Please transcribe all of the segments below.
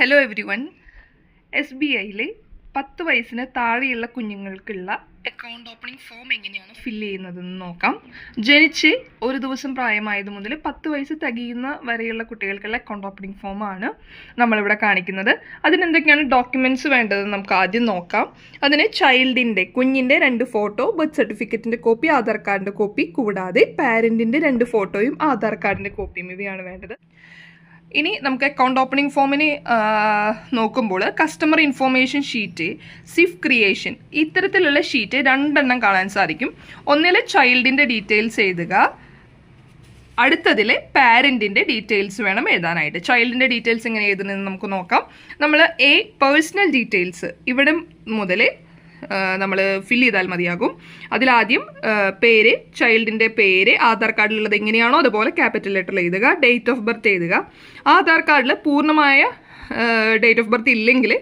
Hello every one. SBIയിലെ 10 വയസ്സിന് താഴെയുള്ള കുഞ്ഞുങ്ങൾക്കുള്ള account opening form എങ്ങനെയാണ് ഫില്ല് ചെയ്യുന്നതെന്ന് നോക്കാം. ജനിച്ച് ഒരു ദിവസം പ്രായമായത് മുതൽ 10 വയസ്സ് തികയുന്ന വരെയുള്ള കുട്ടികൾക്കുള്ള അക്കൗണ്ട് ഓപ്പണിംഗ് ഫോമാണ് നമ്മളിവിടെ കാണിക്കുന്നത്. അതിനെന്തൊക്കെയാണ് ഡോക്യുമെൻറ്റ്സ് വേണ്ടതെന്ന് നമുക്ക് ആദ്യം നോക്കാം. അതിന് കുഞ്ഞിൻ്റെ 2 ഫോട്ടോ, ബർത്ത് സർട്ടിഫിക്കറ്റിൻ്റെ കോപ്പി, ആധാർ കാർഡിൻ്റെ കോപ്പി, കൂടാതെ പാരൻറ്റിൻ്റെ 2 ഫോട്ടോയും ആധാർ കാർഡിൻ്റെ കോപ്പിയും ഇവയാണ് വേണ്ടത്. ഇനി നമുക്ക് അക്കൗണ്ട് ഓപ്പണിംഗ് ഫോമിന് നോക്കുമ്പോൾ കസ്റ്റമർ ഇൻഫോർമേഷൻ ഷീറ്റ്, സിഫ് ക്രിയേഷൻ, ഇത്തരത്തിലുള്ള ഷീറ്റ് 2 എണ്ണം കാണാൻ സാധിക്കും. ഒന്നിൽ ചൈൽഡിൻ്റെ ഡീറ്റെയിൽസ് എഴുതുക, അടുത്തതിൽ പാരൻറ്റിൻ്റെ ഡീറ്റെയിൽസ് വേണം എഴുതാനായിട്ട്. ചൈൽഡിൻ്റെ ഡീറ്റെയിൽസ് എങ്ങനെ എഴുതുന്നതെന്ന് നമുക്ക് നോക്കാം. നമ്മൾ പേഴ്സണൽ ഡീറ്റെയിൽസ് ഇവിടെ മുതൽ നമ്മൾ ഫില്ല് ചെയ്താൽ മതിയാകും. അതിലാദ്യം പേര്, ചൈൽഡിൻ്റെ പേര്, ആധാർ കാർഡിലുള്ളത് എങ്ങനെയാണോ അതുപോലെ ക്യാപിറ്റൽ ലെറ്ററിൽ എഴുതുക. ഡേറ്റ് ഓഫ് ബർത്ത് എഴുതുക. ആധാർ കാർഡിൽ പൂർണ്ണമായ ഡേറ്റ് ഓഫ് ബർത്ത് ഇല്ലെങ്കിൽ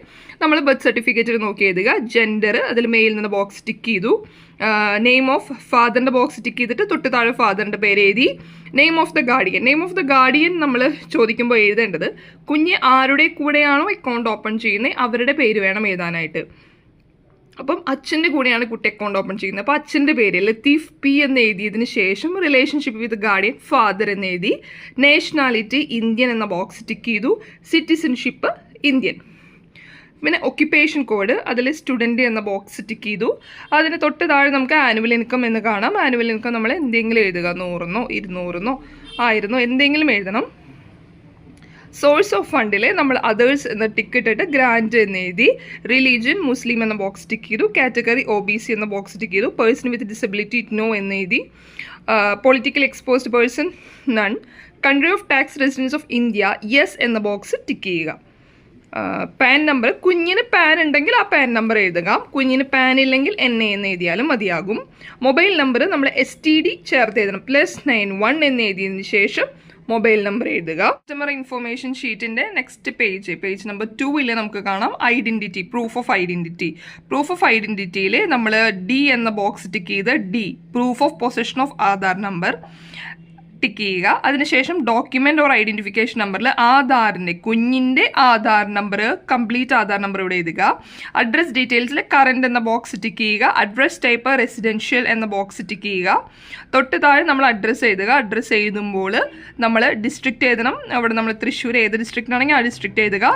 നമ്മൾ ബർത്ത് സർട്ടിഫിക്കറ്റിൽ നോക്കി എഴുതുക. ജെൻഡർ, അതിൽ മെയിൽ നിന്ന് ബോക്സ് ടിക്ക് ചെയ്തു. നെയിം ഓഫ് ഫാദറിൻ്റെ ബോക്സ് ടിക്ക് ചെയ്തിട്ട് തൊട്ട് താഴെ ഫാദറിൻ്റെ പേര് എഴുതി. നെയിം ഓഫ് ദ ഗാർഡിയൻ നമ്മൾ ചോദിക്കുമ്പോൾ എഴുതേണ്ടത് കുഞ്ഞ് ആരുടെ കൂടെയാണോ അക്കൗണ്ട് ഓപ്പൺ ചെയ്യുന്നത് അവരുടെ പേര് വേണം എഴുതാനായിട്ട്. അപ്പം അച്ഛൻ്റെ കൂടെയാണ് കുട്ടി അക്കൗണ്ട് ഓപ്പൺ ചെയ്യുന്നത്. അപ്പോൾ അച്ഛൻ്റെ പേര് ലത്തീഫ് പി എന്ന് എഴുതിയതിന് ശേഷം റിലേഷൻഷിപ്പ് വിത്ത് ഗാർഡിയൻ ഫാദർ എന്ന് എഴുതി. നാഷണാലിറ്റി ഇന്ത്യൻ എന്ന ബോക്സ് ടിക്ക് ചെയ്തു. Citizenship Indian. പിന്നെ ഒക്യുപ്പേഷൻ കോഡ്, അതിൽ സ്റ്റുഡൻറ്റ് എന്ന ബോക്സ് ടിക്ക് ചെയ്തു. അതിന് തൊട്ട് താഴെ നമുക്ക് ആനുവൽ ഇൻകം എന്ന് കാണാം. ആനുവൽ ഇൻകം നമ്മൾ എന്തെങ്കിലും എഴുതുക, 100 200 1000 എന്തെങ്കിലും എഴുതണം. സോഴ്സ് ഓഫ് ഫണ്ടിൽ നമ്മൾ അതേഴ്സ് എന്ന ടിക്ക് ഇട്ടിട്ട് ഗ്രാൻഡ് എന്ന് എഴുതി. റിലീജിയൻ മുസ്ലിം എന്ന ബോക്സ് ടിക്ക് ചെയ്തു. കാറ്റഗറി OBC എന്ന ബോക്സ് ടിക്ക് ചെയ്തു. പേഴ്സൺ വിത്ത് ഡിസബിലിറ്റി നോ എന്ന് എഴുതി. Political exposed person none. Country of tax residence of India yes എന്ന ബോക്സ് ടിക്ക് ചെയ്യുക. പാൻ നമ്പർ, കുഞ്ഞിന് പാൻ ഉണ്ടെങ്കിൽ ആ പാൻ നമ്പർ എഴുതുക. കുഞ്ഞിന് പാൻ ഇല്ലെങ്കിൽ NA എന്ന് എഴുതിയാലും മതിയാകും. മൊബൈൽ നമ്പർ നമ്മൾ STD ചേർത്ത് എഴുതണം. +91 എന്ന് എഴുതിയതിന് ശേഷം മൊബൈൽ നമ്പർ എഴുതുക. കസ്റ്റമർ ഇൻഫോർമേഷൻ ഷീറ്റിൻ്റെ നെക്സ്റ്റ് പേജ് നമ്പർ 2 നമുക്ക് കാണാം ഐഡൻറ്റിറ്റി, പ്രൂഫ് ഓഫ് ഐഡൻറ്റിറ്റിയിൽ നമ്മൾ D എന്ന ബോക്സ് ടിക്ക് ചെയ്ത് proof of possession of Aadhaar number tick ചെയ്യുക. അതിനുശേഷം ഡോക്യുമെൻ്റ് ഓർ ഐഡൻറ്റിഫിക്കേഷൻ നമ്പറിൽ കുഞ്ഞിൻ്റെ Aadhaar number, complete Aadhaar number ഇവിടെ എഴുതുക. അഡ്രസ് ഡീറ്റെയിൽസിൽ കറണ്ട് എന്ന ബോക്സ് ടിക്ക് ചെയ്യുക. അഡ്രസ് ടൈപ്പ് റെസിഡൻഷ്യൽ എന്ന ബോക്സ് ടിക്ക് ചെയ്യുക. തൊട്ട് താഴെ നമ്മൾ അഡ്രസ്സ് എഴുതുക. അഡ്രസ്സ് എഴുതുമ്പോൾ നമ്മൾ ഡിസ്ട്രിക്റ്റ് എഴുതണം. അവിടെ നമ്മൾ തൃശ്ശൂർ ഏത് ഡിസ്ട്രിക്റ്റിനാണെങ്കിൽ ആ ഡിസ്ട്രിക്റ്റ് എഴുതുക.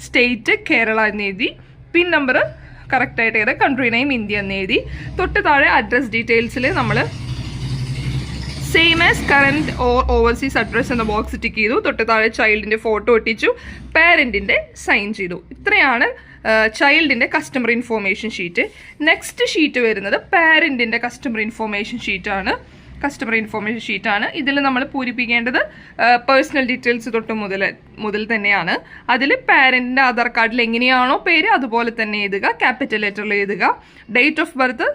സ്റ്റേറ്റ് കേരള എന്ന് എഴുതി. പിൻ നമ്പർ കറക്റ്റായിട്ട് എഴുതുക. കൺട്രി നെയിം ഇന്ത്യ എന്ന് എഴുതി. തൊട്ട് താഴെ അഡ്രസ് ഡീറ്റെയിൽസിൽ നമ്മൾ same as current or overseas address എന്ന ബോക്സ് ടിക്ക് ചെയ്തു. തൊട്ട് താഴെ ചൈൽഡിൻ്റെ ഫോട്ടോ ഒട്ടിച്ചു. പാരൻറ്റിൻ്റെ സൈൻ ചെയ്തു. ഇത്രയാണ് ചൈൽഡിൻ്റെ customer information sheet. Next sheet വരുന്നത് പാരൻറ്റിൻ്റെ കസ്റ്റമർ ഇൻഫോർമേഷൻ ഷീറ്റാണ്. ഇതിൽ നമ്മൾ പൂരിപ്പിക്കേണ്ടത് പേഴ്സണൽ ഡീറ്റെയിൽസ് തൊട്ട് മുതൽ തന്നെയാണ്. അതിൽ പാരൻറ്റിൻ്റെ ആധാർ കാർഡിൽ എങ്ങനെയാണോ പേര് അതുപോലെ തന്നെ എഴുതുക. ക്യാപിറ്റൽ ലെറ്ററിൽ എഴുതുക. ഡേറ്റ് ഓഫ് ബർത്ത്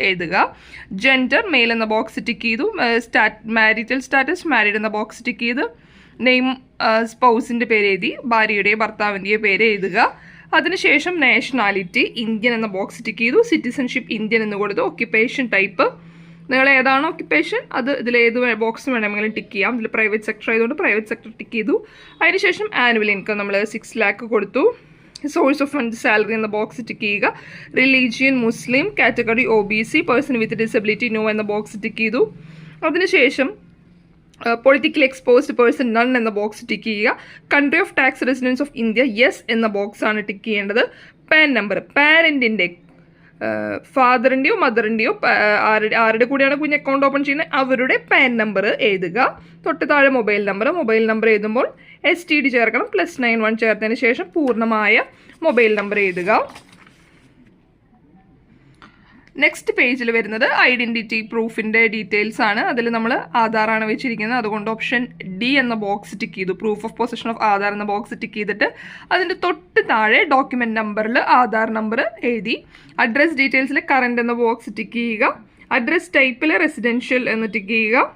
എഴുതുക. ജെൻഡർ മെയിൽ എന്ന ബോക്സ് ടിക്ക് ചെയ്തു. മാരിറ്റൽ സ്റ്റാറ്റസ് മാരീഡ് എന്ന ബോക്സ് ടിക്ക് ചെയ്ത് നെയിം സ്പൗസിൻ്റെ പേര് എഴുതി. ഭാര്യയുടെയോ ഭർത്താവിൻ്റെയോ പേര് എഴുതുക. അതിനുശേഷം നാഷണാലിറ്റി ഇന്ത്യൻ എന്ന ബോക്സ് ടിക്ക് ചെയ്തു. സിറ്റിസൺഷിപ്പ് ഇന്ത്യൻ എന്ന് കൊടുത്തു. ഒക്യുപ്പേഷൻ ടൈപ്പ് നിങ്ങൾ ഏതാണോ ഒക്യുപ്പേഷൻ അത് ഇതിലേത് ബോക്സ് വേണമെങ്കിലും ടിക്ക് ചെയ്യാം. ഇതിൽ പ്രൈവറ്റ് സെക്ടർ ആയതുകൊണ്ട് പ്രൈവറ്റ് സെക്ടർ ടിക്ക് ചെയ്തു. അതിനുശേഷം ആനുവൽ ഇൻകം നമ്മൾ 6 lakh കൊടുത്തു. സോഴ്സ് ഓഫ് ഫണ്ട് സാലറി എന്ന ബോക്സ് ടിക്ക് ചെയ്യുക. Religion Muslim, category OBC, person with disability no എന്ന ബോക്സ് ടിക്ക് ചെയ്തു. അതിനുശേഷം പൊളിറ്റിക്കൽ എക്സ്പോസ്ഡ് പേഴ്സൺ നൺ എന്ന ബോക്സ് ടിക്ക് ചെയ്യുക. Country of tax residence of India yes എന്ന ബോക്സാണ് ടിക്ക് ചെയ്യേണ്ടത്. പാൻ നമ്പർ, പാരൻറ്റിൻ്റെ ഫാദറിൻ്റെയോ മദറിൻ്റെയോ ആരുടെ കൂടെയാണ് കുഞ്ഞ് അക്കൗണ്ട് ഓപ്പൺ ചെയ്യുന്നത് അവരുടെ പാൻ നമ്പർ എഴുതുക. തൊട്ട് താഴെ മൊബൈൽ നമ്പർ എഴുതുമ്പോൾ STD ചേർക്കണം. +91 ചേർത്തതിന് ശേഷം പൂർണ്ണമായ മൊബൈൽ നമ്പർ എഴുതുക. നെക്സ്റ്റ് പേജിൽ വരുന്നത് ഐഡൻറ്റിറ്റി പ്രൂഫിൻ്റെ ഡീറ്റെയിൽസ് ആണ്. അതിൽ നമ്മൾ ആധാറാണ് വെച്ചിരിക്കുന്നത്. അതുകൊണ്ട് ഓപ്ഷൻ D എന്ന ബോക്സ് ടിക്ക് ചെയ്തു. Proof of possession of Aadhaar എന്ന ബോക്സ് ടിക്ക് ചെയ്തിട്ട് അതിൻ്റെ തൊട്ട് താഴെ ഡോക്യുമെൻറ്റ് നമ്പറിൽ ആധാർ നമ്പർ എഴുതി. അഡ്രസ് ഡീറ്റെയിൽസിൽ കറണ്ട് എന്ന ബോക്സ് ടിക്ക് ചെയ്യുക. അഡ്രസ് ടൈപ്പിൽ റെസിഡൻഷ്യൽ എന്ന് ടിക്ക് ചെയ്യുക.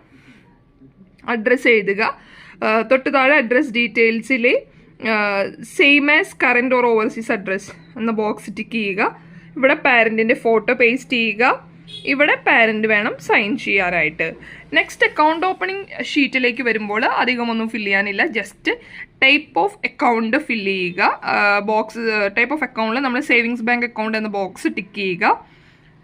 അഡ്രസ്സ് എഴുതുക. തൊട്ട് താഴെ അഡ്രസ് ഡീറ്റെയിൽസിൽ same as current or overseas address എന്ന ബോക്സ് ടിക്ക് ചെയ്യുക. ഇവിടെ പാരൻറ്റിൻ്റെ ഫോട്ടോ പേസ്റ്റ് ചെയ്യുക. ഇവിടെ പാരൻറ്റ് വേണം സൈൻ ചെയ്യാനായിട്ട്. നെക്സ്റ്റ് അക്കൗണ്ട് ഓപ്പണിംഗ് ഷീറ്റിലേക്ക് വരുമ്പോൾ അധികമൊന്നും ഫില്ല് ചെയ്യാനില്ല. Just type of account fill ചെയ്യുക. ബോക്സ് ടൈപ്പ് ഓഫ് അക്കൗണ്ടിൽ നമ്മൾ സേവിങ്സ് ബാങ്ക് അക്കൗണ്ട് എന്ന ബോക്സ് ടിക്ക് ചെയ്യുക.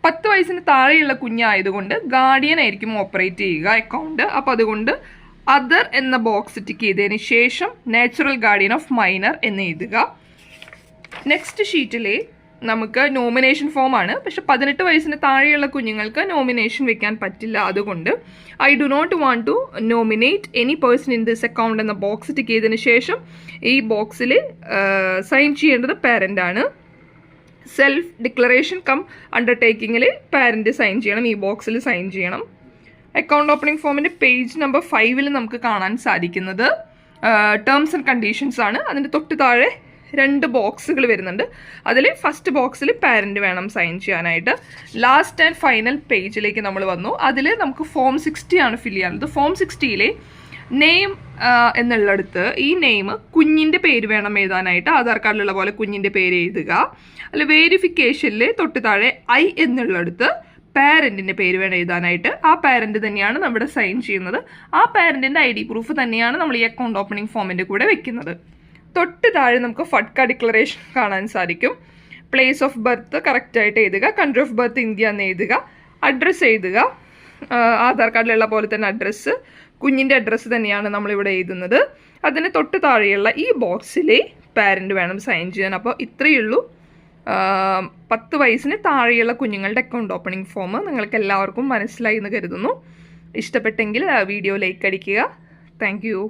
10 വയസ്സിന് താഴെയുള്ള കുഞ്ഞായതുകൊണ്ട് ഗാർഡിയൻ ആയിരിക്കും ഓപ്പറേറ്റ് ചെയ്യുക അക്കൗണ്ട്. അപ്പോൾ അതുകൊണ്ട് അതർ എന്ന ബോക്സ് ടിക്ക് ചെയ്തതിന് ശേഷം നാച്ചുറൽ ഗാർഡിയൻ ഓഫ് മൈനർ എന്ന് എഴുതുക. നെക്സ്റ്റ് ഷീറ്റിൽ നമുക്ക് നോമിനേഷൻ ഫോമാണ്. പക്ഷെ 18 വയസ്സിന് താഴെയുള്ള കുഞ്ഞുങ്ങൾക്ക് നോമിനേഷൻ വെക്കാൻ പറ്റില്ല. അതുകൊണ്ട് I do not want to nominate any person in this account എന്ന ബോക്സ് ടിക്ക് ചെയ്തതിന് ശേഷം ഈ ബോക്സിൽ സൈൻ ചെയ്യേണ്ടത് പാരൻ്റ് ആണ്. സെൽഫ് ഡിക്ലറേഷൻ കം അണ്ടർടേക്കിങ്ങിൽ പാരൻ്റ് സൈൻ ചെയ്യണം, ഈ ബോക്സിൽ സൈൻ ചെയ്യണം. അക്കൗണ്ട് ഓപ്പണിംഗ് ഫോമിൻ്റെ പേജ് നമ്പർ 5 നമുക്ക് കാണാൻ സാധിക്കുന്നത് ടേംസ് ആൻഡ് കണ്ടീഷൻസ് ആണ്. അതിൻ്റെ തൊട്ട് താഴെ 2 ബോക്സുകൾ വരുന്നുണ്ട്. അതിൽ ഫസ്റ്റ് ബോക്സിൽ പാരൻ്റ് വേണം സൈൻ ചെയ്യാനായിട്ട്. ലാസ്റ്റ് ആൻഡ് ഫൈനൽ പേജിലേക്ക് നമ്മൾ വന്നു. അതിൽ നമുക്ക് ഫോം 60 ആണ് ഫില്ല് ചെയ്യാനുള്ളത്. ഫോം 60യിലെ നെയിം എന്നുള്ളിടത്ത് ഈ നെയിം കുഞ്ഞിൻ്റെ പേര് വേണം എഴുതാനായിട്ട്. ആധാർ കാർഡിലുള്ള പോലെ കുഞ്ഞിൻ്റെ പേര് എഴുതുക. അതിൽ വേരിഫിക്കേഷനിൽ തൊട്ട് താഴെ ഐ എന്നുള്ളിടത്ത് പാരൻറ്റിൻ്റെ പേര് വേണം എഴുതാനായിട്ട്. ആ പാരൻറ്റ് തന്നെയാണ് നമ്മുടെ സൈൻ ചെയ്യുന്നത്. ആ പാരൻറ്റിൻ്റെ ID പ്രൂഫ് തന്നെയാണ് നമ്മൾ ഈ അക്കൗണ്ട് ഓപ്പണിംഗ് ഫോമിൻ്റെ കൂടെ വെക്കുന്നത്. തൊട്ട് താഴെ നമുക്ക് ഫഡ്ക ഡിക്ലറേഷൻ കാണാൻ സാധിക്കും. പ്ലേസ് ഓഫ് ബർത്ത് കറക്റ്റായിട്ട് എഴുതുക. കൺട്രി ഓഫ് ബർത്ത് ഇന്ത്യ എന്ന് എഴുതുക. അഡ്രസ്സ് എഴുതുക. ആധാർ കാർഡിലുള്ള പോലെ തന്നെ അഡ്രസ്സ്, കുഞ്ഞിൻ്റെ അഡ്രസ്സ് തന്നെയാണ് നമ്മളിവിടെ എഴുതുന്നത്. അതിന് തൊട്ട് താഴെയുള്ള ഈ ബോക്സിൽ പാരൻ്റ് വേണം സൈൻ ചെയ്യാൻ. അപ്പോൾ ഇത്രയേ ഉള്ളൂ 10 വയസ്സിന് താഴെയുള്ള കുഞ്ഞുങ്ങളുടെ അക്കൗണ്ട് ഓപ്പണിംഗ് ഫോം. നിങ്ങൾക്ക് എല്ലാവർക്കും മനസ്സിലായി എന്ന് കരുതുന്നു. ഇഷ്ടപ്പെട്ടെങ്കിൽ വീഡിയോ ലൈക്ക് അടിക്കുക. Thank you.